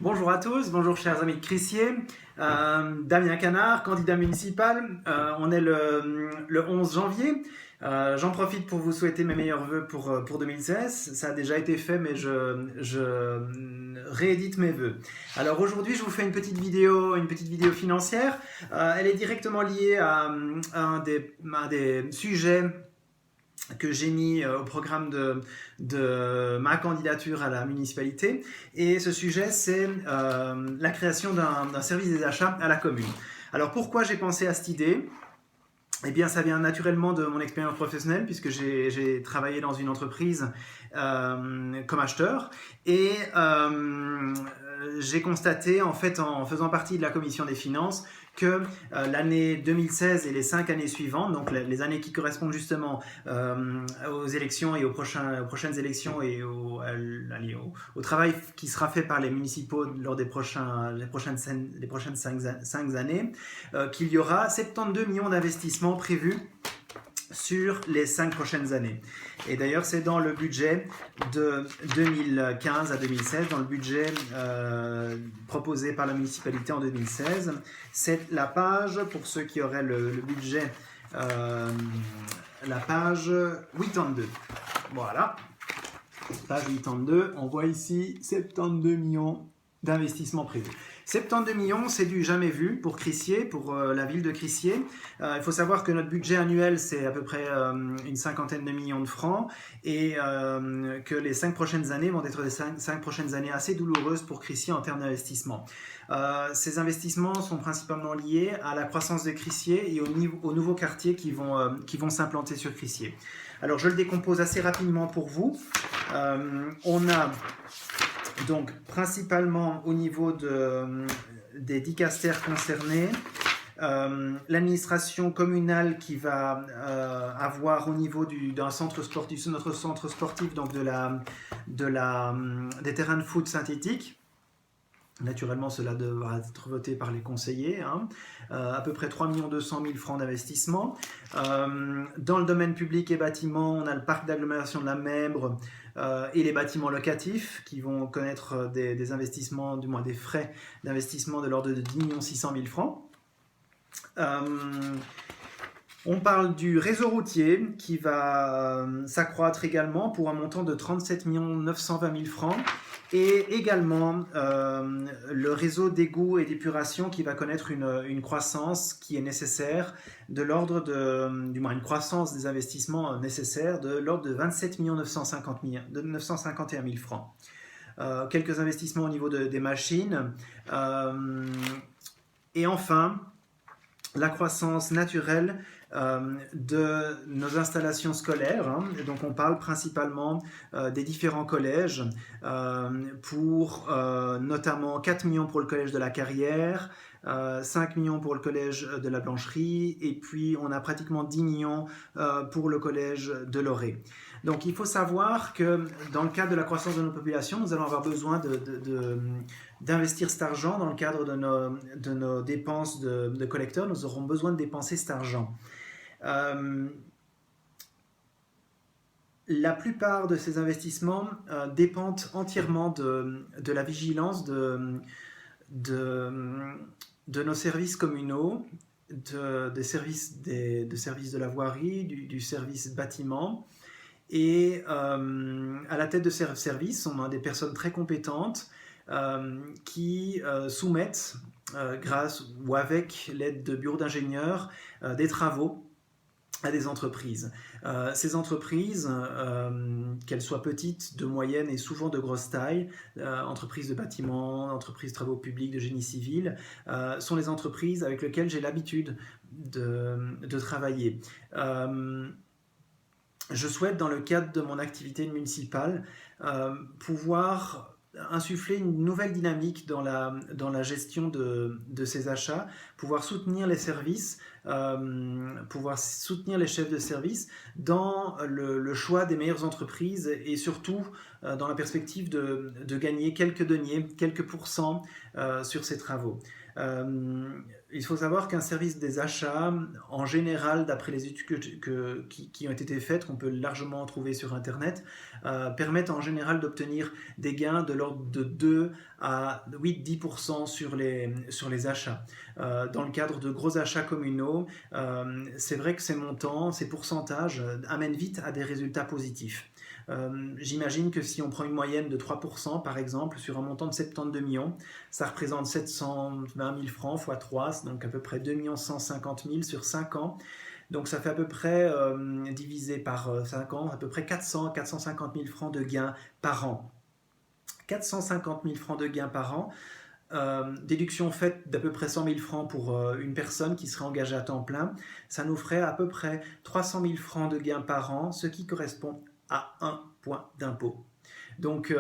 Bonjour à tous, bonjour chers amis de Crissier. Damien Canard, candidat municipal. On est le 11 janvier. J'en profite pour vous souhaiter mes meilleurs vœux pour 2016. Ça a déjà été fait, mais je réédite mes vœux. Alors aujourd'hui, je vous fais une petite vidéo financière. Elle est directement liée à un des sujets que j'ai mis au programme de ma candidature à la municipalité. Et ce sujet, c'est la création d'un service des achats à la commune. Alors pourquoi j'ai pensé à cette idée ? Eh bien, ça vient naturellement de mon expérience professionnelle, puisque j'ai travaillé dans une entreprise comme acheteur. Et j'ai constaté, en fait, en faisant partie de la commission des finances, que l'année 2016 et les 5 années suivantes, donc les années qui correspondent justement aux élections et aux prochaines élections et au travail qui sera fait par les municipaux lors des prochaines 5 années, qu'il y aura 72 millions d'investissements prévus sur les 5 prochaines années. Et d'ailleurs, c'est dans le budget de 2015 à 2016, dans le budget proposé par la municipalité en 2016. C'est la page, pour ceux qui auraient le budget, la page 82. Voilà. Page 82, on voit ici 72 millions d'investissements prévus. 72 millions, c'est du jamais vu pour Crissier, pour la ville de Crissier. Il faut savoir que notre budget annuel, c'est à peu près une cinquantaine de millions de francs et que les 5 prochaines années vont être des 5 prochaines années assez douloureuses pour Crissier en termes d'investissement. Ces investissements sont principalement liés à la croissance de Crissier et aux nouveaux quartiers qui vont s'implanter sur Crissier. Alors, je le décompose assez rapidement pour vous. On a donc principalement au niveau des dicastères concernés, l'administration communale qui va avoir au niveau d'un centre sportif, notre centre sportif, donc des terrains de foot synthétiques. Naturellement, cela devra être voté par les conseillers. À peu près 3 200 000 francs d'investissement. Dans le domaine public et bâtiments, on a le parc d'agglomération de la Mèbre et les bâtiments locatifs qui vont connaître des investissements, du moins des frais d'investissement de l'ordre de 10 600 000 francs. On parle du réseau routier qui va s'accroître également pour un montant de 37 920 000 francs. Et également le réseau d'égouts et d'épuration qui va connaître une croissance qui est nécessaire de l'ordre du moins une croissance des investissements nécessaires de l'ordre de 27 951 000 francs. Quelques investissements au niveau des machines. Et enfin, la croissance naturelle de nos installations scolaires. Donc on parle principalement des différents collèges pour notamment 4 millions pour le collège de la Carrière, 5 millions pour le collège de la Blancherie et puis on a pratiquement 10 millions pour le collège de Loré. Donc il faut savoir que dans le cadre de la croissance de nos populations, nous allons avoir besoin d'investir cet argent dans le cadre de nos dépenses de collecteurs. Nous aurons besoin de dépenser cet argent. La plupart de ces investissements dépendent entièrement de la vigilance de nos services communaux, des services de la voirie, du service bâtiment. Et à la tête de ces services, on a des personnes très compétentes qui soumettent, grâce ou avec l'aide de bureaux d'ingénieurs, des travaux à des entreprises. Ces entreprises, qu'elles soient petites, de moyenne et souvent de grosse taille, entreprises de bâtiments, entreprises de travaux publics, de génie civil, sont les entreprises avec lesquelles j'ai l'habitude de travailler. Je souhaite, dans le cadre de mon activité municipale, pouvoir insuffler une nouvelle dynamique dans la gestion de ces achats, pouvoir soutenir les services, pouvoir soutenir les chefs de service dans le choix des meilleures entreprises et surtout dans la perspective de gagner quelques deniers, quelques pourcents sur ces travaux. Il faut savoir qu'un service des achats, en général, d'après les études qui ont été faites, qu'on peut largement trouver sur Internet, permettent en général d'obtenir des gains de l'ordre de 2 à 8-10% sur les achats. Dans le cadre de gros achats communaux, c'est vrai que ces montants, ces pourcentages amènent vite à des résultats positifs. J'imagine que si on prend une moyenne de 3% par exemple sur un montant de 72 millions, ça représente 720 000 francs x 3, donc à peu près 2 150 000 sur 5 ans. Donc ça fait à peu près, divisé par 5 ans, à peu près 450 000 francs de gains par an. 450 000 francs de gains par an, déduction faite d'à peu près 100 000 francs pour une personne qui serait engagée à temps plein, ça nous ferait à peu près 300 000 francs de gains par an, ce qui correspond à 1 point d'impôt. Donc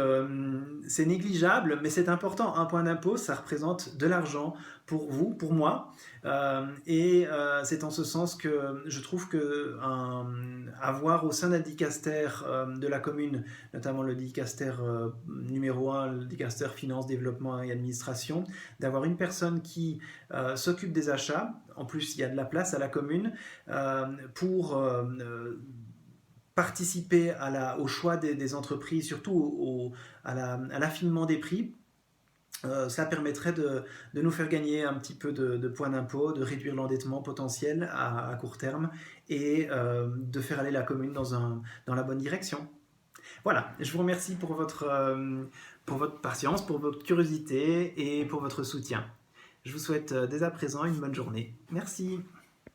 c'est négligeable, mais c'est important. 1 point d'impôt, ça représente de l'argent pour vous, pour moi. C'est en ce sens que je trouve que avoir au sein d'un dicaster de la commune, notamment le dicaster numéro 1, le dicaster finance, développement et administration, d'avoir une personne qui s'occupe des achats. En plus, il y a de la place à la commune pour participer au choix des entreprises, surtout à l'affinement des prix. Ça permettrait de nous faire gagner un petit peu de points d'impôt, de réduire l'endettement potentiel à court terme et de faire aller la commune dans la bonne direction. Voilà, je vous remercie pour votre patience, pour votre curiosité et pour votre soutien. Je vous souhaite dès à présent une bonne journée. Merci.